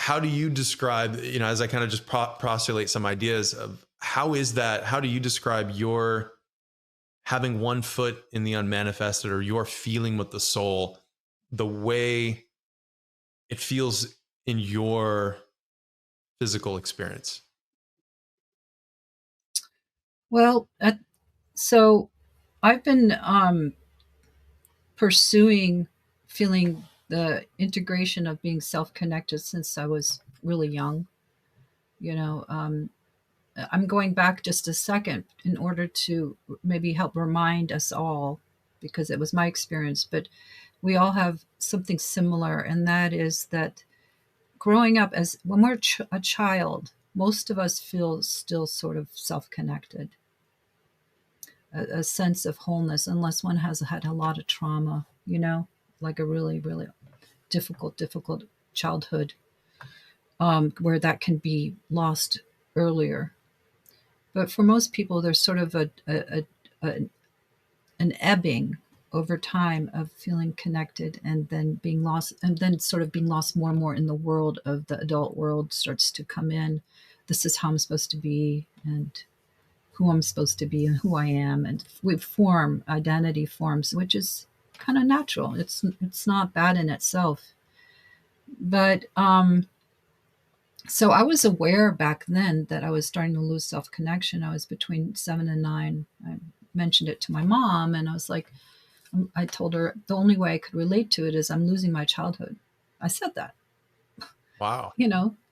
how do you describe, as I kind of just postulate some ideas of how is that, how do you describe your having one foot in the unmanifested, or your feeling with the soul, the way it feels in your physical experience? Well, so I've been pursuing feeling the integration of being self-connected since I was really young. You know, I'm going back just a second in order to maybe help remind us all, because it was my experience, but we all have something similar, and that is that growing up, as when we're a child, most of us feel still sort of self-connected, a sense of wholeness, unless one has had a lot of trauma, like a really, really difficult childhood, where that can be lost earlier. But for most people, there's sort of a an ebbing over time of feeling connected and then being lost, and then sort of being lost more and more in the world of the adult world starts to come in. This is how I'm supposed to be, and who I'm supposed to be, and who I am, and we form identity forms, which is kind of natural. It's not bad in itself, but so I was aware back then that I was starting to lose self connection. I was between 7 and 9. I mentioned it to my mom, and I was like, I told her the only way I could relate to it is I'm losing my childhood. I said that, Wow.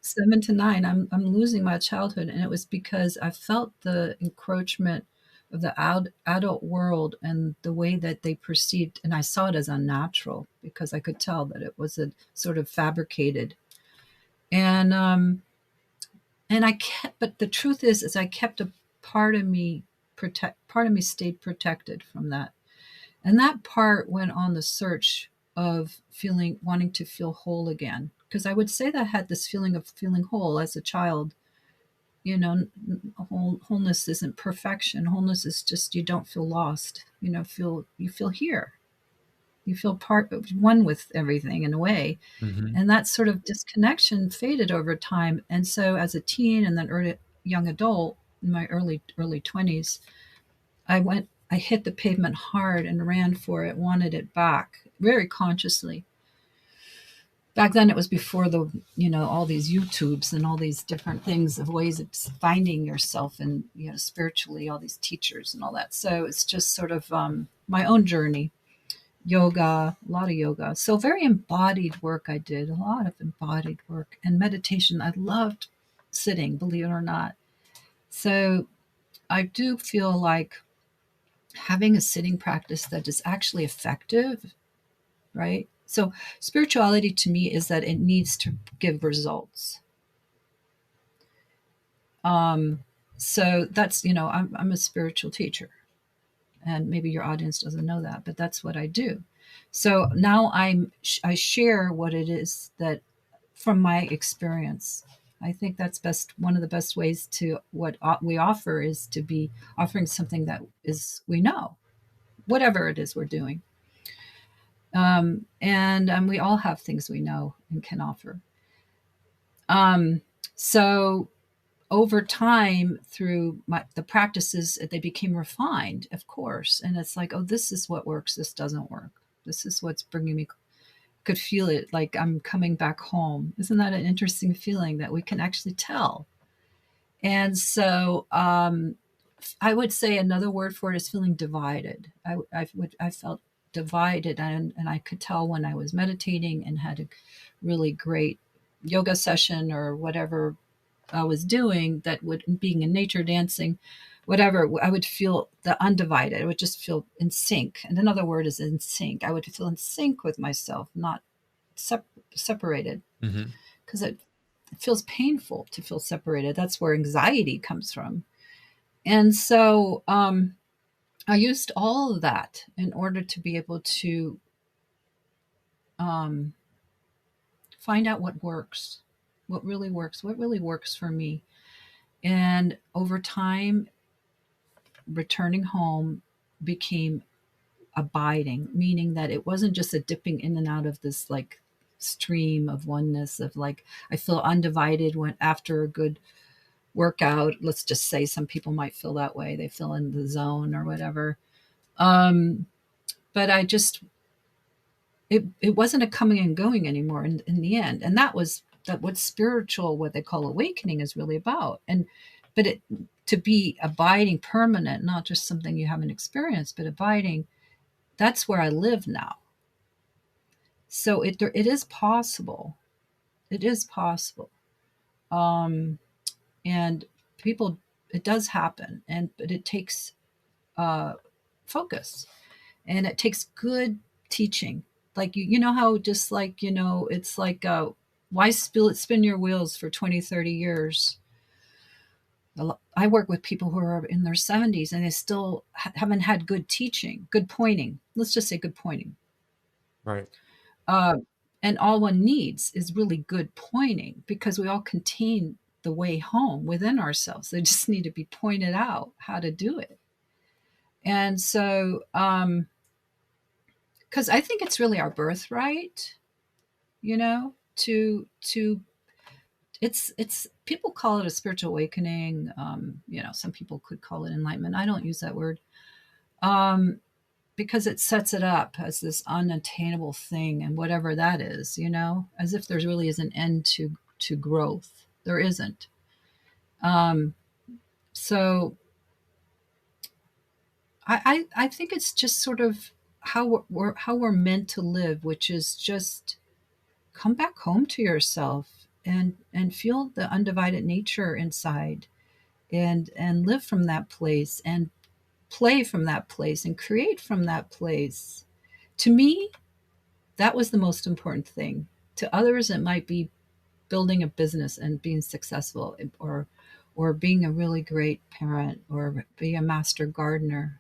7 to 9, I'm losing my childhood, and it was because I felt the encroachment of the adult world and the way that they perceived, and I saw it as unnatural because I could tell that it was a sort of fabricated, and I kept. But the truth is I kept a part of me part of me stayed protected from that. And that part went on the search of wanting to feel whole again. Because I would say that I had this feeling of feeling whole as a child. Wholeness isn't perfection. Wholeness is just you don't feel lost. You feel here. You feel part of one with everything in a way. Hmm. And that sort of disconnection faded over time. And so as a teen and then young adult, in my early 20s, I hit the pavement hard and ran for it, wanted it back very consciously. Back then it was before all these YouTubes and all these different things of ways of finding yourself and, spiritually, all these teachers and all that. So it's just sort of my own journey, yoga, a lot of yoga. So very embodied work I did, a lot of embodied work and meditation. I loved sitting, believe it or not. So I do feel like having a sitting practice that is actually effective, right? So spirituality to me is that it needs to give results. Um, so that's, I'm a spiritual teacher, and maybe your audience doesn't know that, but that's what I do. So now I share what it is that from my experience. I think that's best. One of the best ways to what we offer is to be offering something that is we know, whatever it is we're doing. And we all have things we know and can offer. Um, so over time, through the practices, they became refined, of course. And it's like, oh, this is what works. This doesn't work. This is what's bringing me. Could feel it like I'm coming back home. Isn't that an interesting feeling that we can actually tell? And so I would say another word for it is feeling divided. I felt divided, and I could tell when I was meditating and had a really great yoga session or whatever I was doing, that would being in nature, dancing, whatever, I would feel the undivided. I would just feel in sync. And another word is in sync. I would feel in sync with myself, not separated, Hmm. because it feels painful to feel separated. That's where anxiety comes from. And so I used all of that in order to be able to um, find out what really works for me. And over time, returning home became abiding, meaning that it wasn't just a dipping in and out of this like stream of oneness, of like, I feel undivided when after a good workout. Let's just say some people might feel that way. They feel in the zone or whatever. Um, but I just, it wasn't a coming and going anymore in the end. And that was that what spiritual, what they call awakening, is really about. And but it, to be abiding, permanent, not just something you haven't experienced, but abiding, that's where I live now. So it is possible. It is possible. Um, and people, it does happen, and but it takes uh, focus, and it takes good teaching. Like you know how just like it's like why spin your wheels for 20, 30 years. I work with people who are in their 70s and they still haven't had good teaching, good pointing. Let's just say good pointing. Right. Uh, and all one needs is really good pointing, because we all contain the way home within ourselves. They just need to be pointed out how to do it. And so, because I think it's really our birthright, to it's people call it a spiritual awakening. Some people could call it enlightenment. I don't use that word. Um, because it sets it up as this unattainable thing, and whatever that is, as if there really is an end to growth. There isn't. Um, so I think it's just sort of how we're meant to live, which is just come back home to yourself and feel the undivided nature inside, and live from that place, and play from that place, and create from that place. To me, that was the most important thing. To others, it might be building a business and being successful, or being a really great parent, or be a master gardener,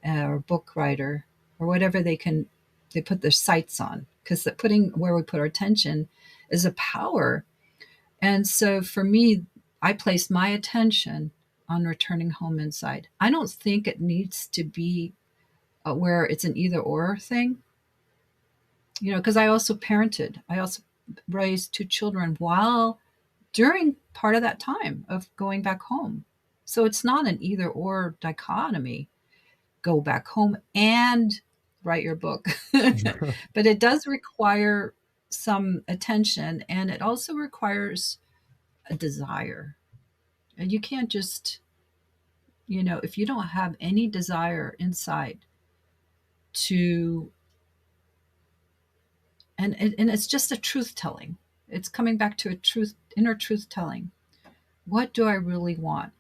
or book writer, or whatever they put their sights on, because putting where we put our attention is a power. And so for me, I place my attention on returning home inside. I don't think it needs to be where it's an either or thing, because I also parented. I also raised two children while during part of that time of going back home. So it's not an either or dichotomy. Go back home and write your book. But it does require some attention, and it also requires a desire. And you can't just, if you don't have any desire inside to, and it's just a truth telling. It's coming back to a truth, inner truth telling. What do I really want?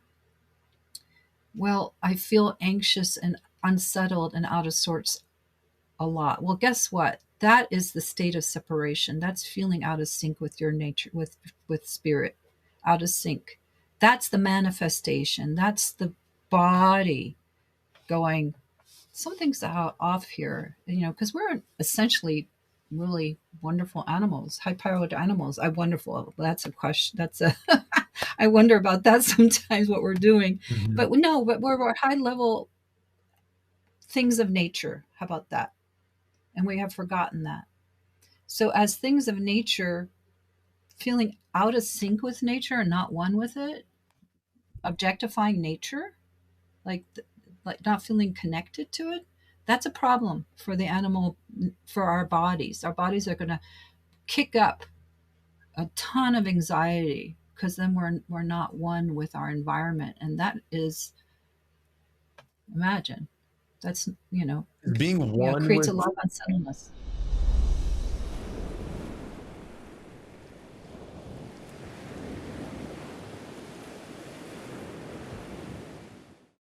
Well, I feel anxious and unsettled and out of sorts a lot. Well, guess what? That is the state of separation. That's feeling out of sync with your nature, with spirit, out of sync. That's the manifestation. That's the body going, something's off here, because we're essentially really wonderful animals, high-powered animals. I wonderful. That's a question. That's a. I wonder about that sometimes. What we're doing, Mhm. but no, but we're high-level things of nature. How about that? And we have forgotten that. So, as things of nature, feeling out of sync with nature and not one with it, objectifying nature, like like not feeling connected to it, that's a problem for the animal, for our bodies. Our bodies are going to kick up a ton of anxiety, because then we're not one with our environment, and that is, imagine, that's Being one creates a with lot of unsettledness.